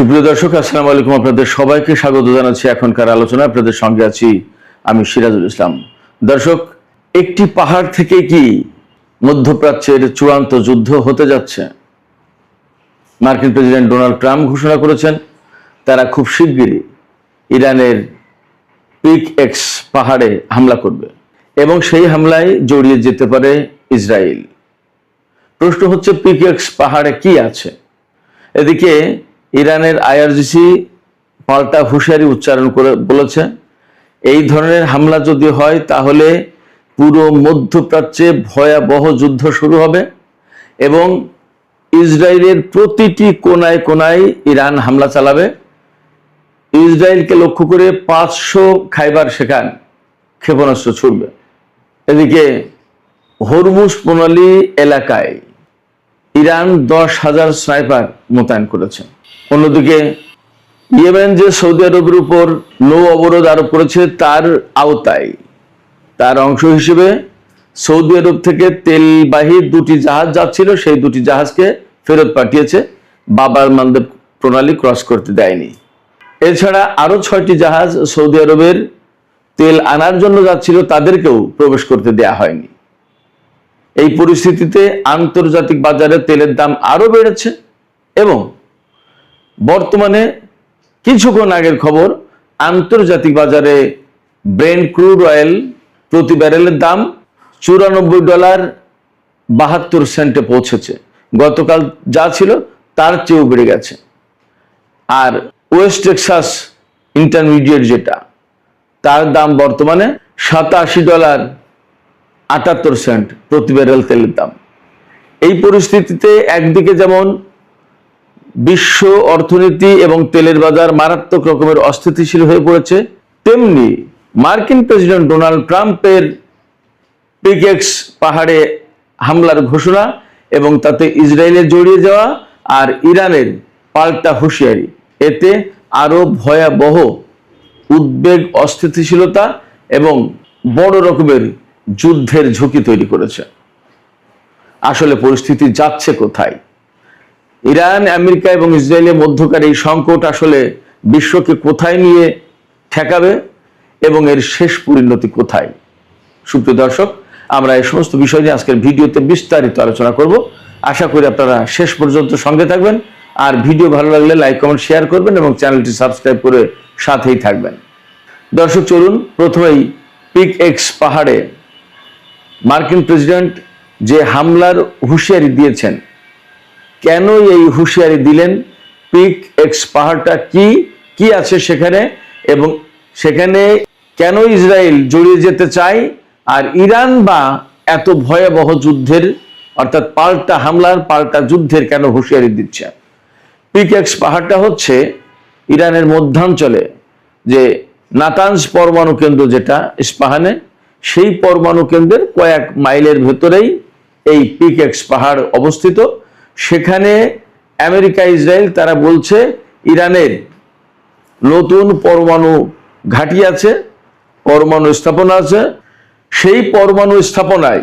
সুপ্রিয় দর্শক, আসসালামু আলাইকুম। আপনাদের সবাইকে স্বাগত জানাচ্ছি এখনকার আলোচনা। আপনাদের সঙ্গে আছি আমি সিরাজুল ইসলাম। দর্শক, একটি পাহাড় থেকে কি মধ্যপ্রাচ্যের চূড়ান্ত যুদ্ধ হতে যাচ্ছে? মার্কিন প্রেসিডেন্ট ডোনাল্ড ট্রাম্প ঘোষণা করেছেন তারা খুব শিগগিরই ইরানের পিক এক্স পাহাড়ে হামলা করবে এবং সেই হামলায় জড়িয়ে যেতে পারে ইসরায়েল। প্রশ্ন হচ্ছে, পিক এক্স পাহাড়ে কি আছে? এদিকে ইরানের আইআরজিসি পাল্টা হুঁশিয়ারি উচ্চারণ করে বলেছে, এই ধরনের হামলা যদি হয় তাহলে পুরো মধ্যপ্রাচ্যে ভয়াবহ যুদ্ধ শুরু হবে এবং ইসরায়েলের প্রতিটি কোনায় কোনায় ইরান হামলা চালাবে। ইসরায়েলকে লক্ষ্য করে 500 খাইবার সেখান ক্ষেপণাস্ত্র ছুড়বে। এদিকে হরমুজ প্রণালী এলাকায় ইরান 10,000 স্নাইপার মোতায়েন করেছে। অন্যদিকে ইয়েমেন যে সৌদি আরবের উপর নৌ অবরোধ আরোপ করেছে তার আওতায় তার অংশ হিসেবে সৌদি আরব থেকে তেলবাহী 2টি জাহাজ যাচ্ছিল, সেই 2টি জাহাজকে ফেরত পাঠিয়েছে। বাবার মানদেব প্রণালী ক্রস করতে দেয়নি। এছাড়া আরো 6টি জাহাজ সৌদি আরবের তেল আনার জন্য যাচ্ছিল, তাদেরকেও প্রবেশ করতে দেয়া হয়নি। এই পরিস্থিতিতে আন্তর্জাতিক বাজারে তেলের দাম আরো বেড়েছে এবং বর্তমানে কিছুক্ষণ আগের খবর, আন্তর্জাতিক বাজারে ব্রেন্ট ক্রুড অয়েল প্রতি ব্যারেলের দাম $94.72 পৌঁছেছে। গতকাল যা ছিল তার চেয়েও বেড়ে গেছে। আর ওয়েস্ট টেক্সাস ইন্টারমিডিয়েট যেটা, তার দাম বর্তমানে $87.78 প্রতি ব্যারেল তেলের দাম। এই পরিস্থিতিতে একদিকে যেমন বিশ্ব অর্থনীতি এবং তেলের বাজার মারাত্মক রকমের অস্থিতিশীল হয়ে পড়েছে, তেমনি মার্কিন প্রেসিডেন্ট ডোনাল্ড ট্রাম্পের পিক এক্স পাহাড়ে হামলার ঘোষণা এবং তাতে ইসরায়েলের জড়িয়ে যাওয়া আর ইরানের পাল্টা হুঁশিয়ারি, এতে আরো ভয়াবহ উদ্বেগ, অস্থিতিশীলতা এবং বড় রকমের যুদ্ধের ঝুঁকি তৈরি করেছে। আসলে পরিস্থিতি যাচ্ছে কোথায়? ইরান, আমেরিকা এবং ইসরায়েলের মধ্যকার এই সংকট আসলে বিশ্বকে কোথায় নিয়ে ঠেকাবে এবং এর শেষ পরিণতি কোথায়? সুপ্রিয় দর্শক, আমরা এই সমস্ত বিষয় নিয়ে আজকের ভিডিওতে বিস্তারিত আলোচনা করব। আশা করি আপনারা শেষ পর্যন্ত সঙ্গে থাকবেন। আর ভিডিও ভালো লাগলে লাইক, কমেন্ট, শেয়ার করবেন এবং চ্যানেলটি সাবস্ক্রাইব করে সাথেই থাকবেন। দর্শক, চলুন প্রথমেই পিক এক্স পাহাড়ে মার্কিন প্রেসিডেন্ট যে হামলার হুঁশিয়ারি দিয়েছেন, কেন এই হুঁশিয়ারি দিলেন, পিক এক্স পাহাড়টা কি আছে সেখানে এবং সেখানে কেন ইসরায়েল জড়িয়ে যেতে চায়, আর ইরান বা এত ভয়াবহ যুদ্ধের অর্থাৎ পাল্টা হামলার, পাল্টা যুদ্ধের কেন হুঁশিয়ারি দিচ্ছে? পিক এক্স পাহাড়টা হচ্ছে ইরানের মধ্যাঞ্চলে যে নাতানজ পরমাণু কেন্দ্র যেটা ইস্পাহানে, সেই পরমাণু কেন্দ্রের কয়েক মাইলের ভেতরেই এই পিক এক্স পাহাড় অবস্থিত। সেখানে আমেরিকা, ইসরায়েল তারা বলছে ইরানের নতুন পরমাণু ঘাঁটি আছে, পরমাণু স্থাপনা আছে। সেই পরমাণু স্থাপনায়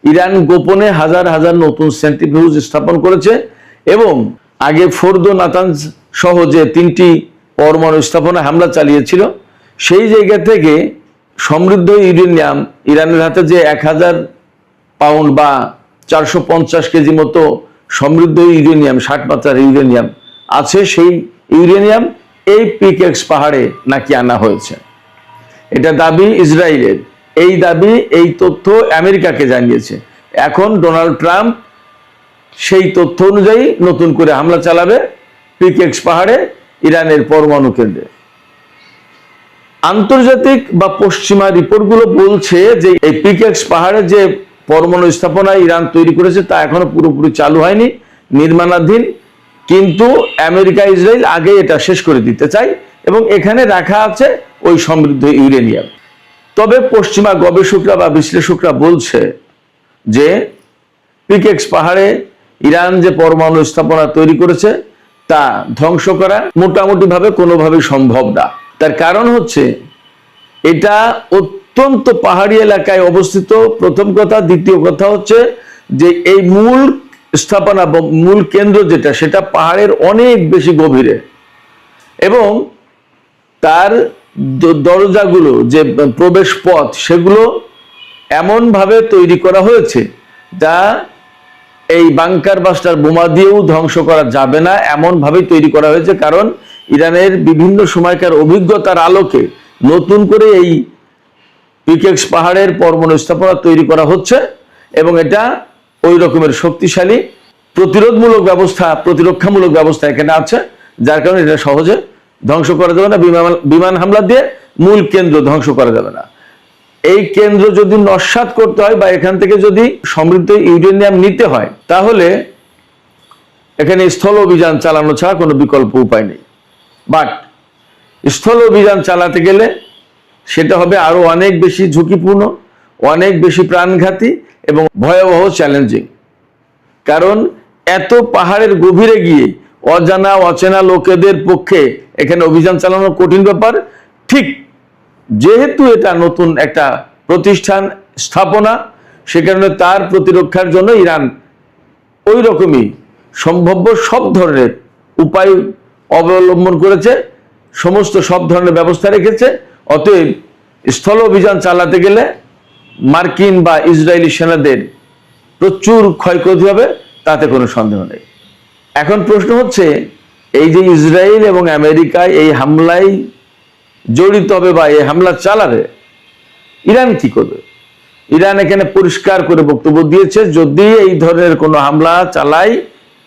ইরান গোপনে হাজার হাজার নতুন সেন্ট্রিফিউজ স্থাপন করেছে এবং আগে ফোর্দো, নাতানজ সহ যে 3টি পরমাণু স্থাপনা হামলা চালিয়েছিল, সেই জায়গা থেকে সমৃদ্ধ ইউরেনিয়াম, ইরানের হাতে যে 1000 পাউন্ড বা 450 কেজি মতো সমৃদ্ধ ইউরেনিয়াম, 60 মাত্রার ইউরেনিয়াম আছে, সেই ইউরেনিয়াম এই পিক এক্স পাহাড়ে নাকি আনা হয়েছে। এটা দাবি ইসরায়েলের। এই দাবি, এই তথ্য আমেরিকাকে জানিয়েছে। এখন ডোনাল্ড ট্রাম্প সেই তথ্য অনুযায়ী নতুন করে হামলা চালাবে পিক এক্স পাহাড়ে, ইরানের পরমাণু কেন্দ্রে। আন্তর্জাতিক বা পশ্চিমা রিপোর্টগুলো বলছে যে এই পিক এক্স পাহাড়ে যে পরমাণু স্থাপনা ইরান তৈরি করেছে তা এখনো পুরোপুরি চালু হয়নি, নির্মাণাধীন। কিন্তু আমেরিকা, ইসরায়েল আগে এটা শেষ করে দিতে চায় এবং এখানে রাখা আছে ওই সমৃদ্ধ ইউরেনিয়াম। তবে পশ্চিমা গবেষকরা বা বিশ্লেষকরা বলছে যে পিক এক্স পাহাড়ে ইরান যে পরমাণু স্থাপনা তৈরি করেছে তা ধ্বংস করা মোটামুটি ভাবে কোনোভাবেই সম্ভব না। তার কারণ হচ্ছে এটা অত্যন্ত পাহাড়ি এলাকায় অবস্থিত, প্রথম কথা। দ্বিতীয় কথা হচ্ছে যে এই মূল স্থাপনা বা মূল কেন্দ্র যেটা, সেটা পাহাড়ের অনেক বেশি গভীরে। এবং তার দরজাগুলো যে প্রবেশ পথ সেগুলো এমনভাবে তৈরি করা হয়েছে যা এই বাংকার বাস্টার বোমা দিয়েও ধ্বংস করা যাবে না, এমনভাবেই তৈরি করা হয়েছে। কারণ ইরানের বিভিন্ন সময়কার অভিজ্ঞতার আলোকে নতুন করে এই পিকেক্স পাহাড়ের পরমাণু স্থাপনা তৈরি করা হচ্ছে এবং এটা ওই রকমের শক্তিশালী প্রতিরক্ষামূলক ব্যবস্থা এখানে আছে, যার কারণে এটা সহজে ধ্বংস করা যাবে না। বিমান হামলা দিয়ে মূল কেন্দ্র ধ্বংস করা যাবে না। এই কেন্দ্র যদি নস্যাৎ করতে হয় বা এখান থেকে যদি সমৃদ্ধ ইউরেনিয়াম নিতে হয়, তাহলে এখানে স্থল অভিযান চালানো ছাড়া কোনো বিকল্প উপায় নেই। বাট স্থল অভিযান চালাতে গেলে সেটা হবে আরো অনেক বেশি ঝুঁকিপূর্ণ, অনেক বেশি প্রাণঘাতী এবং ভয়াবহ চ্যালেঞ্জিং। কারণ এত পাহাড়ের গভীরে গিয়ে অজানা অচেনা লোকেদের পক্ষে এখানে অভিযান চালানো কঠিন ব্যাপার। ঠিক যেহেতু এটা নতুন একটা প্রতিষ্ঠান স্থাপনা, সে কারণে তার প্রতিরক্ষার জন্য ইরান ওই রকমই সম্ভাব্য সব ধরনের উপায় অবলম্বন করেছে, সব ধরনের ব্যবস্থা রেখেছে। অতএব স্থল অভিযান চালাতে গেলে মার্কিন বা ইসরায়েলি সেনাদের প্রচুর ক্ষয়ক্ষতি হবে, তাতে কোনো সন্দেহ নেই। এখন প্রশ্ন হচ্ছে, এই যে ইসরায়েল এবং আমেরিকায় এই হামলায় জড়িত হবে বা এই হামলা চালাবে, ইরান কি করবে? ইরান এখানে পরিষ্কার করে বক্তব্য দিয়েছে, যদি এই ধরনের কোনো হামলা চালায়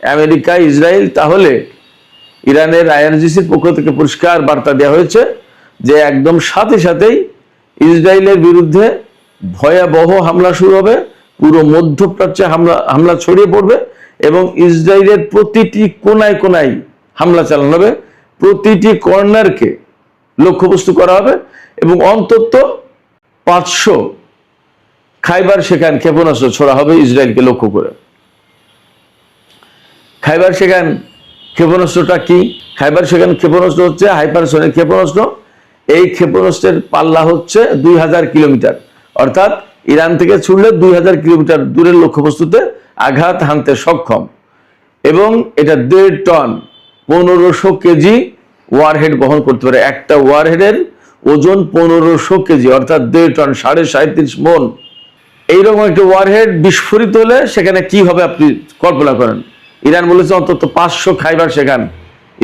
আমেরিকা ইসরায়েল, তাহলে ইরানের আইআরজিসির পক্ষ থেকে পরিষ্কার বার্তা দেওয়া হয়েছে যে একদম সাথে সাথেই ইসরায়েলের বিরুদ্ধে ভয়াবহ হামলা শুরু হবে, পুরো মধ্যপ্রাচ্যে হামলা ছড়িয়ে পড়বে এবং ইসরায়েলের প্রতিটি কোনায় কোনায় হামলা চালানো হবে, প্রতিটি কর্নারকে লক্ষ্যবস্তু করা হবে এবং অন্তত 500 খাইবার শেখান ক্ষেপণাস্ত্র ছোড়া হবে ইসরায়েলকে লক্ষ্য করে। খাইবার শেখান ক্ষেপণাস্ত্রটা কি? খাইবার শেখান ক্ষেপণাস্ত্র হচ্ছে হাইপারসনিক ক্ষেপণাস্ত্র। এই ক্ষেপণাস্ত্রের পাল্লা হচ্ছে 2000 কিলোমিটার, অর্থাৎ ইরান থেকে ছুড়লে 2000 কিলোমিটার দূরের লক্ষ্যবস্তুতে আঘাত হানতে সক্ষম এবং এটা 1.5 টন 1500 কেজি ওয়ারহেড বহন করতে পারে। একটা ওয়ারহেডের ওজন 1500 কেজি, অর্থাৎ 1.5 টন 37.5 মন। এইরকম একটা ওয়ারহেড বিস্ফোরিত হলে সেখানে কি হবে আপনি কল্পনা করেন। ইরান বলেছে অন্তত 500 খাইবার সেখান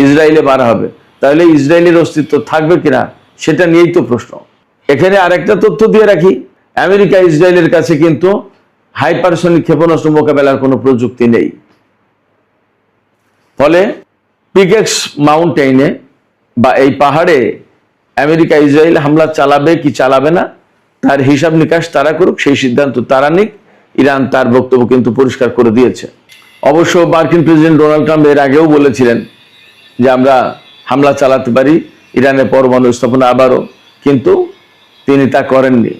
ইসরায়েলে মারা হবে, তাহলে ইসরায়েলের অস্তিত্ব থাকবে কিনা সেটা নিয়েই তো প্রশ্ন। এখানে আরেকটা তথ্য দিয়ে রাখি, আমেরিকা ইসরায়েলের কাছে কিন্তু হাইপারসনিক ক্ষেপণাস্ত্র মোকাবেলার কোনো প্রযুক্তি নেই। ফলে পিকেক্স মাউন্টেইনে বা এই পাহাড়ে আমেরিকা ইসরায়েল হামলা চালাবে কি চালাবে না তার হিসাব নিকাশ তারা করুক, সেই সিদ্ধান্ত তারা নিক। ইরান তার বক্তব্য কিন্তু পরিষ্কার করে দিয়েছে। অবশ্য মার্কিন প্রেসিডেন্ট ডোনাল্ড ট্রাম্প এর আগেও বলেছিলেন যে আমরা হামলা চালাতে পারি ইরানের পরমাণু স্থাপনা আবারও, কিন্তু তিনি তা করেননি।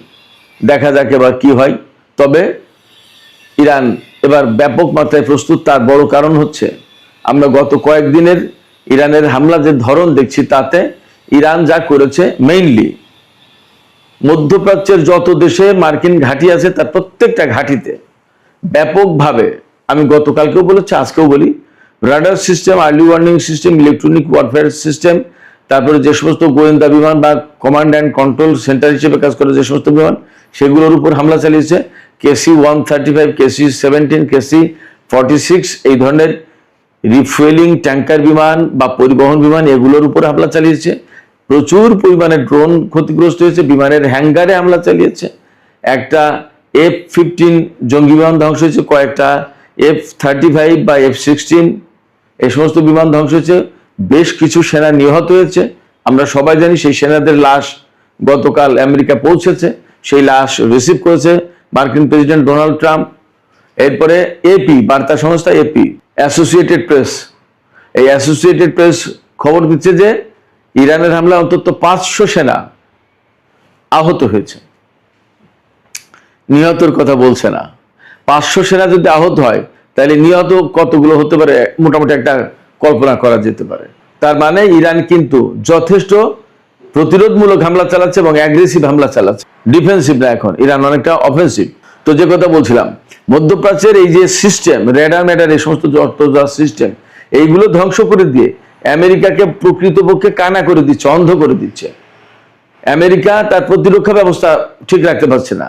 দেখা যাক এবার কি হয়। তবে ইরান এবার ব্যাপক মাত্রায় প্রস্তুত। তার বড় কারণ হচ্ছে আমরা গত কয়েকদিনের ইরানের হামলা যে ধরন দেখছি, তাতে ইরান যা করেছে মেইনলি মধ্যপ্রাচ্যের যত দেশে মার্কিন ঘাঁটি আছে তার প্রত্যেকটা ঘাঁটিতে ব্যাপকভাবে, আমি গতকালকেও বলেছি আজকেও বলি, radar system, early warning system, electronic warfare system, তারপরে যে সমস্ত গোয়েন্দা বিমান বা কমান্ড অ্যান্ড কন্ট্রোল সেন্টার হিসেবে কাজ করে যে সমস্ত বিমান, সেগুলোর উপর হামলা চালিয়েছে। KC-135, KC-17, KC-46 এই ধরনের রিফুয়েলিং ট্যাঙ্কার বিমান বা পরিবহন বিমান, এগুলোর উপর হামলা চালিয়েছে। প্রচুর পরিমাণে ড্রোন ক্ষতিগ্রস্ত হয়েছে, বিমানের হ্যাঙ্গারে হামলা চালিয়েছে। একটা F-15 জঙ্গি বিমান ধ্বংস হয়েছে, কয়েকটা F-35 বা F-16 এই সমস্ত বিমান ধ্বংস হয়েছে। বেশ কিছু সেনা নিহত হয়েছে। আমরা সবাই জানি সেই সেনাদের লাশ গতকাল আমেরিকা পৌঁছেছে, সেই লাশ রিসিভ করেছে মার্কিন প্রেসিডেন্ট ডোনাল্ড ট্রাম্প। এরপরে AP বার্তা সংস্থা AP, অ্যাসোসিয়েটেড প্রেস, এই অ্যাসোসিয়েটেড প্রেস খবর দিচ্ছে যে ইরানের হামলায় অন্তত 500 সেনা আহত হয়েছে। নিহতের কথা বলছে না। 500 সেনা যদি আহত হয় তাহলে নিহত কতগুলো হতে পারে মোটামুটি একটা কল্পনা করা যেতে পারে। তার মানে ইরান কিন্তু যথেষ্ট প্রতিরোধমূলক হামলা চালাচ্ছে এবং অ্যাগ্রেসিভ হামলা চালাচ্ছে, ডিফেন্সিভ না। এখন ইরান অনেকটা অফেন্সিভ। তো যে কথা বলছিলাম, মধ্যপ্রাচ্যের এই যে সিস্টেম, রেডার ম্যাডার, এই সমস্ত সিস্টেম, এইগুলো ধ্বংস করে দিয়ে আমেরিকাকে প্রকৃতপক্ষে কানা করে দিচ্ছে, অন্ধ করে দিচ্ছে। আমেরিকা তার প্রতিরক্ষা ব্যবস্থা ঠিক রাখতে পারছে না।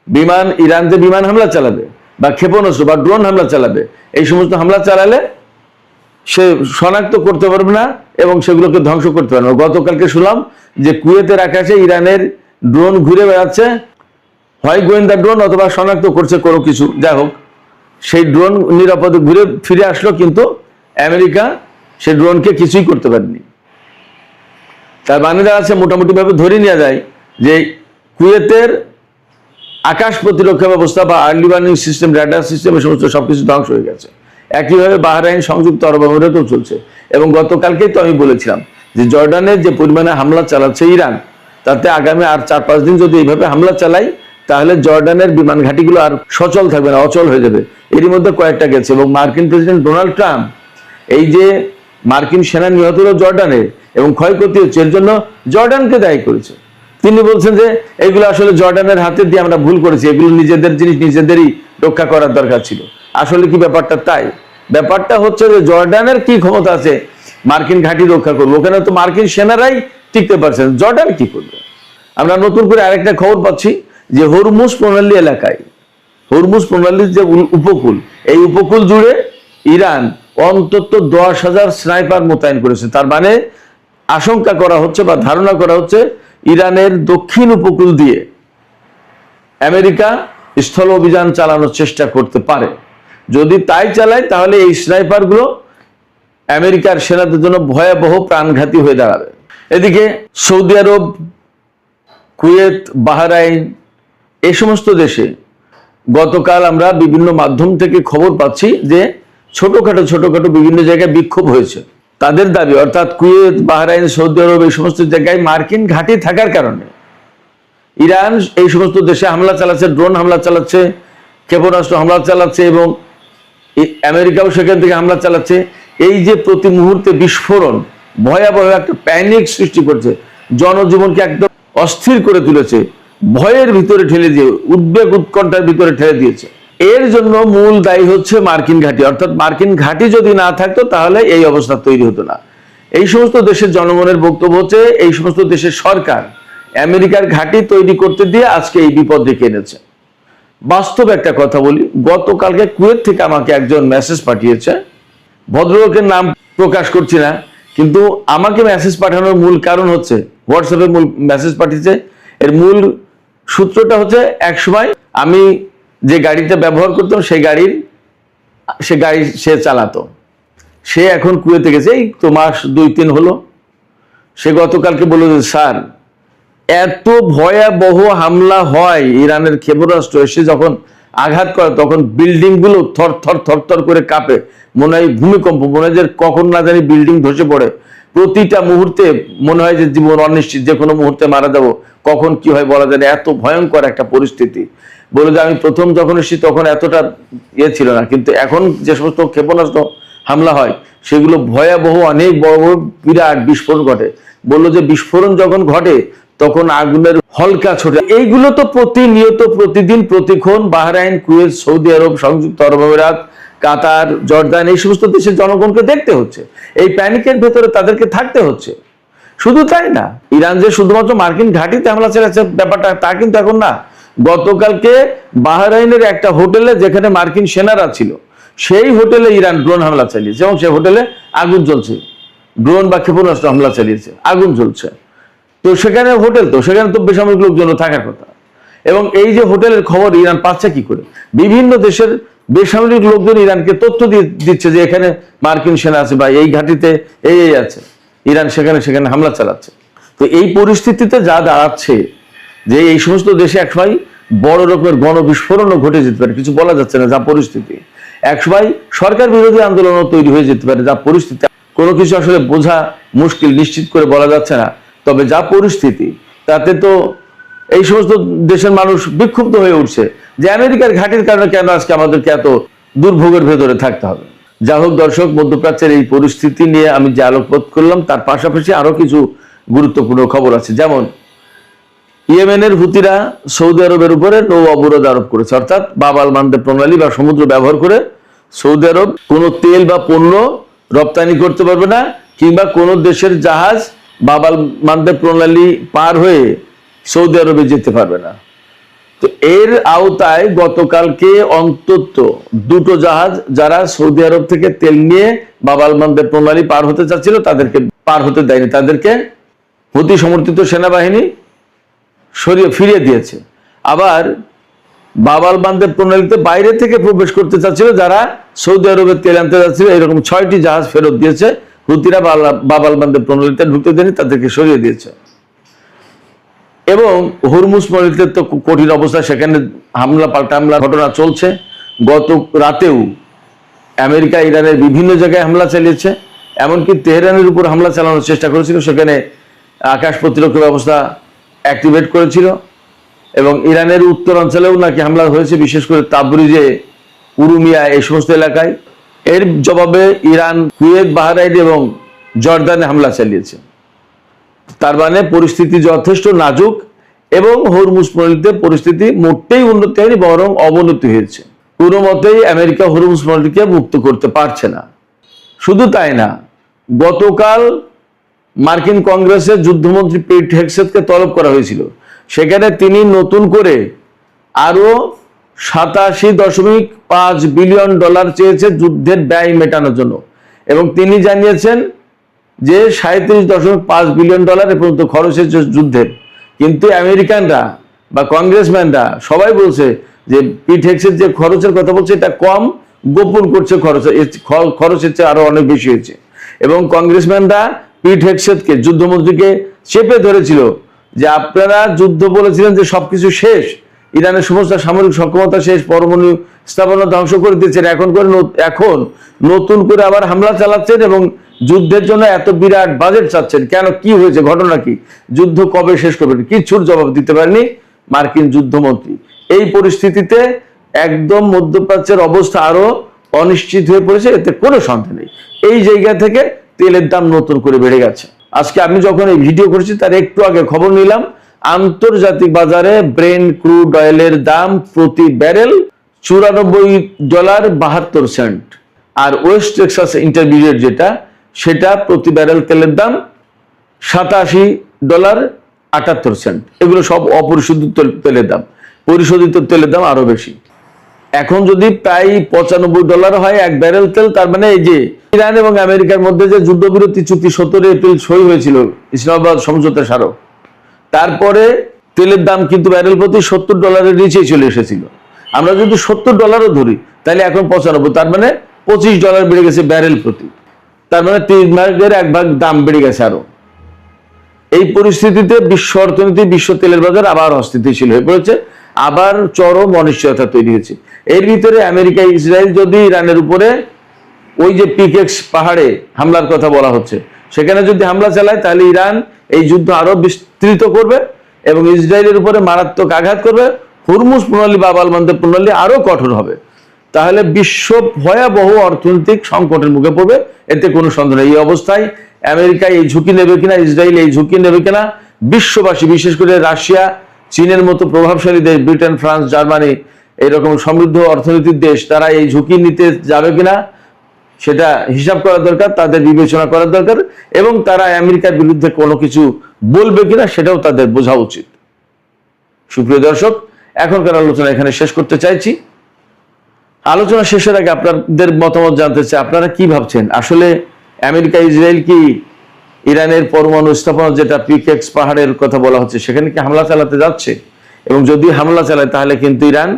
বিমান, ইরান যে বিমান হামলা চালাবে বা ক্ষেপণাস্ত্র বা ড্রোন হামলা চালাবে, এই সমস্ত হামলা চালালে সে শনাক্ত করতে পারবে না এবং সেগুলোকে ধ্বংস করতে পারবে না। গতকালকে শুনলাম যে কুয়েতের আকাশে ইরানের ড্রোন ঘুরে বেড়াচ্ছে, হয় গোয়েন্দা ড্রোন অথবা শনাক্ত করছে কোনো কিছু, যাই হোক সেই ড্রোন নিরাপদে ঘুরে ফিরে আসলো, কিন্তু আমেরিকা সেই ড্রোনকে কিছুই করতে পারেনি। তার মানে দাঁড়াচ্ছে মোটামুটি ভাবে ধরে নেওয়া যায় যে কুয়েতের আকাশ প্রতিরক্ষা ব্যবস্থা বা early warning system, radar system, এই সমস্ত সবকিছু ধ্বংস হয়ে গেছে। একইভাবে বাহরাইন, সংযুক্ত আরব আমিরাতেও চলছে। এবং গতকালকেই তো আমি বলেছিলাম যে জর্ডানের যে পরিমাণে হামলা চালাচ্ছে ইরান, তাতে আগামী আর 4-5 দিন যদি এইভাবে হামলা চালাই তাহলে জর্ডানের বিমান ঘাঁটিগুলো আর সচল থাকবে না, অচল হয়ে যাবে। এরই মধ্যে কয়েকটা গেছে। এবং মার্কিন প্রেসিডেন্ট ডোনাল্ড ট্রাম্প এই যে মার্কিন সেনা নিহত হলো জর্ডানে এবং ক্ষয়ক্ষতি হচ্ছে, এর জন্য জর্ডানকে দায়ী করেছে। তিনি বলছেন যে এগুলো আসলে জর্ডানের হাতে দিয়ে আমরা ভুল করেছি, এগুলো নিজেদের জিনিস নিজেদেরই রক্ষা করার দরকার ছিল। আসলে কি ব্যাপারটা তাই? ব্যাপারটা হচ্ছে যে জর্ডানের কি ক্ষমতা আছে মার্কিন ঘাঁটি রক্ষা করবো? ওখানে তো মার্কিন সেনারাই টিকতে পারছেন, জর্ডান কি করবে? আমরা নতুন করে আরেকটা খবর পাচ্ছি যে হরমুজ প্রণালী এলাকায়, হরমুজ প্রণালীর যে উপকূল, এই উপকূল জুড়ে ইরান অন্তত 10,000 স্নাইপার মোতায়েন করেছে। তার মানে আশঙ্কা করা হচ্ছে বা ধারণা করা হচ্ছে ইরানের দক্ষিণ উপকূল দিয়ে আমেরিকা স্থল অভিযান চালানোর চেষ্টা করতে পারে। যদি তাই চালায় তাহলে এই স্নাইপারগুলো আমেরিকার সেনাদের জন্য ভয়াবহ প্রাণঘাতী হয়ে দাঁড়াবে। এদিকে সৌদি আরব, কুয়েত, বাহরাইন, এই সমস্ত দেশে গতকাল আমরা বিভিন্ন মাধ্যম থেকে খবর পাচ্ছি যে ছোটখাটো বিভিন্ন জায়গায় বিক্ষোভ হয়েছে। তাদের দাবি, অর্থাৎ কুয়েত, বাহরাইন, সৌদি আরব, এই সমস্ত জায়গায় মার্কিন ঘাঁটি থাকার কারণে ইরান এই সমস্ত দেশে হামলা চালাচ্ছে, ড্রোন হামলা চালাচ্ছে, ক্ষেপণাস্ত্র হামলা চালাচ্ছে এবং আমেরিকাও সেখান থেকে হামলা চালাচ্ছে। এই যে প্রতি মুহূর্তে বিস্ফোরণ ভয়াবহ একটা প্যানিক সৃষ্টি করছে, জনজীবনকে একদম অস্থির করে তুলেছে, ভয়ের ভিতরে ঠেলে দিয়ে, উদ্বেগ উৎকণ্ঠার ভিতরে ঠেলে দিয়েছে। এর জন্য মূল দায়ী হচ্ছে মার্কিন ঘাঁটি। অর্থাৎ মার্কিন ঘাঁটি যদি না থাকতো তাহলে এই অবস্থা তৈরি হতো না। এই সমস্ত দেশের জনগণের বক্তব্য হচ্ছে এই সমস্ত দেশের সরকার আমেরিকার ঘাঁটি তৈরি করতে দিয়ে আজকে এই বিপদ ডেকে এনেছে। বাস্তব একটা কথা বলি, গতকালকে কুয়েত থেকে আমাকে একজন মেসেজ পাঠিয়েছে, ভদ্রলোকের নাম প্রকাশ করছি না, কিন্তু আমাকে মেসেজ পাঠানোর মূল কারণ হচ্ছে, হোয়াটসঅ্যাপে মূল মেসেজ পাঠিয়েছে, এর মূল সূত্রটা হচ্ছে একসময় আমি যে গাড়িটা ব্যবহার করতাম সে গাড়ি সে চালাতো, সে এখন কুয়েতে গেছে, এই তো মাস 2-3 হলো। সে গতকালকে বলল যে স্যার, এত ভয়াবহ হামলা হয়, ইরানের ক্ষেপণাস্ত্র এসে যখন আঘাত করে তখন বিল্ডিং গুলো থর থর করে কাঁপে, মনে হয় ভূমিকম্প, মনে হয় যে কখন না জানি বিল্ডিং ধসে পড়ে। প্রতিটা মুহূর্তে মনে হয় যে জীবন অনিশ্চিত, যে কোনো মুহূর্তে মারা যাবো, কখন কি হয় বলা যায় না, এত ভয়ঙ্কর একটা পরিস্থিতি। বলে যে আমি প্রথম যখন এসেছি তখন এতটা ছিল না, কিন্তু এখন যে সমস্ত ক্ষেপণাস্ত্র হামলা হয় সেগুলো ভয়াবহ, অনেক বড় বড় বিরাট বিস্ফোরণ ঘটে। বললো যে বিস্ফোরণ যখন ঘটে তখন আগুনের হলকা ছোটে। এইগুলো তো প্রতিনিয়ত, প্রতিদিন, প্রতিক্ষণ বাহরাইন, কুয়েত, সৌদি আরব, সংযুক্ত আরব আমিরাত, কাতার, জর্দান, এই সমস্ত দেশের জনগণকে দেখতে হচ্ছে, এই প্যানিকের ভেতরে তাদেরকে থাকতে হচ্ছে। শুধু তাই না, ইরান যে শুধুমাত্র মার্কিন ঘাঁটিতে হামলা চালাচ্ছে ব্যাপারটা তা কিন্তু এখন না। গতকালকে বাহরাইনের একটা হোটেলে যেখানে মার্কিন সেনারা ছিল, সেই হোটেলে ইরান ড্রোন হামলা চালিয়েছে এবং সেই হোটেলে আগুন জ্বলছে। ড্রোন বা ক্ষেপণাস্ত্র হামলা চালিয়েছে, আগুন জ্বলছে। তো সেখানে হোটেল, তো সেখানে তো বেসামরিক লোকজন থাকার কথা। এবং এই যে হোটেলের খবর ইরান পাচ্ছে কি করে? বিভিন্ন দেশের বেসামরিক লোকজন ইরানকে তথ্য দিচ্ছে যে এখানে মার্কিন সেনা আছে বা এই ঘাঁটিতে এই আছে, ইরান সেখানে হামলা চালাচ্ছে। তো এই পরিস্থিতিতে যা দাঁড়াচ্ছে যে এই সমস্ত দেশে একসময় বড় রকমের গণবিস্ফোরণও ঘটে যেতে পারে, কিছু বলা যাচ্ছে না যা পরিস্থিতি। একসময় সরকার বিরোধী আন্দোলনও তৈরি হয়ে যেতে পারে যা পরিস্থিতি। কোনো কিছু আসলে বোঝা মুশকিল, নিশ্চিত করে বলা যাচ্ছে না। তবে যা পরিস্থিতি তাতে তো এই সমস্ত দেশের মানুষ বিক্ষুব্ধ হয়ে উঠছে যে আমেরিকার ঘাঁটির কারণে কেন আজকে আমাদেরকে এত দুর্ভোগের ভেতরে থাকতে হবে। যা হোক দর্শক, মধ্যপ্রাচ্যের এই পরিস্থিতি নিয়ে আমি যে আলোকপাত করলাম তার পাশাপাশি আরো কিছু গুরুত্বপূর্ণ খবর আছে। যেমন ইয়েমেনের হুতিরা সৌদি আরবের উপরে নৌ অবরোধ আরোপ করেছে, অর্থাৎ বাব আল মানদেব প্রণালী বা সমুদ্র ব্যবহার করে সৌদি আরব কোনো তেল বা পণ্য রপ্তানি করতে পারবে না, কিংবা কোনো দেশের জাহাজ বাব আল মানদেব প্রণালী পার হয়ে সৌদি আরবে যেতে পারবে না। তো এর আওতায় গতকালকে অন্তত 2টো জাহাজ যারা সৌদি আরব থেকে তেল নিয়ে বাব আল মানদেব প্রণালী পার হতে চাচ্ছিল তাদেরকে পার হতে দেয়নি, তাদেরকে হুতি সমর্থিত সেনাবাহিনী ফিরিয়ে দিয়েছে। আবার বাব আল মানদেব প্রণালীতে বাইরে থেকে প্রবেশ করতে চাচ্ছিল যারা সৌদি আরবে তেল আনতে যাচ্ছিল, এরকম 6টি জাহাজ ফেরত দিয়েছে। হুতিরা বাব আল মানদেব প্রণালীতে ঢুকতে দেয়নি, তাদেরকে সরিয়ে দিয়েছে। এবং হরমুজ প্রণালীতে তো কঠিন অবস্থা, সেখানে পাল্টা হামলা ঘটনা চলছে। গত রাতেও আমেরিকা ইরানের বিভিন্ন জায়গায় হামলা চালিয়েছে, এমনকি তেহরানের উপর হামলা চালানোর চেষ্টা করেছিল, সেখানে আকাশ প্রতিরক্ষা ব্যবস্থা অ্যাক্টিভেট করেছিল। এবং ইরানের উত্তরাঞ্চলেও নাকি হামলা হয়েছে, বিশেষ করে তাবরিজে, উরুমিয়া, এই সমস্ত এলাকায়। এর জবাবে ইরান কুয়েত, বাহরাইন এবং জর্দানে হামলা চালিয়েছে। তার মানে পরিস্থিতি যথেষ্ট নাজুক এবং হরমুজ প্রণালীতে পরিস্থিতি মোটেই উন্নতি হয়নি, বরং অবনতি হয়েছে। কোনো মতেই আমেরিকা হরমুজ প্রণালীকে মুক্ত করতে পারছে না। শুধু তাই না, গতকাল মার্কিন কংগ্রেসে যুদ্ধমন্ত্রী পিট হেগসেথকে তলব করা হয়েছিল। সেখানে তিনি নতুন করে আরো $87.5 বিলিয়ন চেয়েছে যুদ্ধের ব্যয় মেটানোর জন্য, এবং তিনি জানিয়েছেন যে $37.5 বিলিয়ন এ পর্যন্ত খরচ হয়েছে যুদ্ধের। কিন্তু আমেরিকানরা বা কংগ্রেসম্যানরা সবাই বলছে যে পিট হেগসেথ যে খরচের কথা বলছে এটা কম, গোপন করছে, খরচের চেয়ে আরো অনেক বেশি হয়েছে। এবং কংগ্রেসম্যানরা পিট হেগসেথকে, যুদ্ধমন্ত্রীকে, চেপে ধরেছিল যে আপনারা যুদ্ধ বলেছিলেন যে সবকিছু শেষ, ইরানের সমস্ত সামরিক সক্ষমতা শেষ, পরমাণু স্থাপনা ধ্বংস করে দিচ্ছেন, এখন নতুন করে আবার হামলা চালাচ্ছেন এবং যুদ্ধের জন্য এত বিরাট বাজেট চাচ্ছেন কেন? কি হয়েছে? ঘটনা কি? যুদ্ধ কবে শেষ করবেন? কিছুর জবাব দিতে পারেনি মার্কিন যুদ্ধমন্ত্রী। এই পরিস্থিতিতে একদম মধ্যপ্রাচ্যের অবস্থা আরো অনিশ্চিত হয়ে পড়েছে, এতে কোনো সন্দেহ নেই। এই জায়গা থেকে তেলের দাম নতুন করে বেড়ে গেছে। আজকে আমি যখন এই ভিডিও করছি তার একটু আগে খবর নিলাম, আন্তর্জাতিক বাজারে ব্রেন্ট ক্রুড অয়েলের দাম প্রতি ব্যারেল $94.72, আর ওয়েস্ট টেক্সাস ইন্টারমিডিয়েট যেটা, সেটা প্রতি ব্যারেল তেলের দাম $87.78। এগুলো সব অপরিশোধিত তেলের দাম, পরিশোধিত তেলের দাম আরো বেশি। এখন যদি প্রায় $95 হয় এক ব্যারেল তেল, তার মানে এই যে ইরান এবং আমেরিকার মধ্যে যে যুদ্ধবিরতি চুক্তি 17 এপ্রিল সই হয়েছিল ইসলামাবাদ সমঝোতা স্মারক, তারপরে তেলের দাম কিন্তু ব্যারেল প্রতি $70 নিচেই চলে এসেছিল। আমরা যদি $70 ধরি তাহলে এখন 95, তার মানে $25 বেড়ে গেছে ব্যারেল প্রতি। তার মানে 3 ভাগের 1 ভাগ দাম বেড়ে গেছে আরো। এই পরিস্থিতিতে বিশ্ব অর্থনীতি, বিশ্ব তেলের বাজার আবার অস্থিতিশীল হয়ে পড়েছে, আবার চরম অনিশ্চয়তা তৈরি হয়েছে। এর ভিতরে আমেরিকা, ইসরায়েল যদি ইরানের উপরে ওই যে পিকেক্স পাহাড়ে হামলার কথা বলা হচ্ছে, সেখানে যদি হামলা চালায় তাহলে ইরান এই যুদ্ধ আরো বিস্তৃত করবে এবং ইসরায়েলের উপরে মারাত্মক আঘাত করবে। হরমুজ প্রণালী, বাব আল মানদেব প্রণালী আরো কঠোর হবে। তাহলে বিশ্ব ভয়াবহ অর্থনৈতিক সংকটের মুখে পড়বে, এতে কোনো সন্দেহ নেই। এই অবস্থায় আমেরিকা এই ঝুঁকি নেবে কিনা, ইসরায়েল এই ঝুঁকি নেবে কিনা, বিশ্ববাসী, বিশেষ করে রাশিয়া, চীনের মতো প্রভাবশালী দেশ, ব্রিটেন, ফ্রান্স, জার্মানি, এইরকম সমৃদ্ধ অর্থনীতির দেশ, তারা এই ঝুঁকি নিতে যাবে কিনা সেটা হিসাব করা দরকার, তাদের বিবেচনা করা দরকার, এবং তারা আমেরিকার বিরুদ্ধে কোনো কিছু বলবে কিনা সেটাও তাদের বোঝা উচিত। সুপ্রিয় দর্শক, এখনকার আলোচনা এখানে শেষ করতে চাইছি। আলোচনা শেষের আগে আপনাদের মতামত জানতে চাই, আপনারা কি ভাবছেন? আসলে আমেরিকা, ইসরায়েল কি ইরানের পরমাণু স্থাপনা, যেটা পিকেক্স পাহাড়ের কথা বলা হচ্ছে, সেখানে কি হামলা চালাতে যাচ্ছে? এবং যদি হামলা চালায় তাহলে কিন্তু ইরান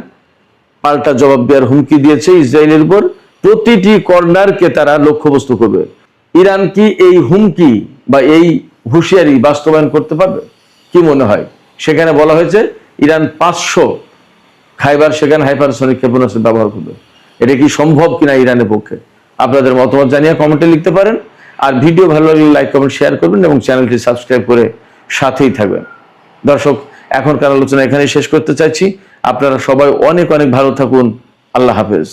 পাল্টা জবাব দেওয়ার হুমকি দিয়েছে ইসরায়েলের উপর। প্রতিটি কর্নারকে তারা লক্ষ্যবস্তু করবে। ইরান কি এই হুমকি বা এই হুঁশিয়ারি বাস্তবায়ন করতে পারবে? কি মনে হয়? সেখানে বলা হয়েছে ইরান 500 খাইবার সেখানে হাইপারসনিক ক্ষেপণাস্ত্র ব্যবহার করবে। এটা কি সম্ভব কিনা ইরানের পক্ষে? আপনাদের মতামত জানিয়ে কমেন্টে লিখতে পারেন। আর ভিডিও ভালো লাগলে লাইক, কমেন্ট, শেয়ার করবেন এবং চ্যানেলটি সাবস্ক্রাইব করে সাথেই থাকবেন। দর্শক, এখনকার আলোচনা এখানেই শেষ করতে চাইছি। আপনারা সবাই অনেক অনেক ভালো থাকুন। আল্লাহ হাফেজ।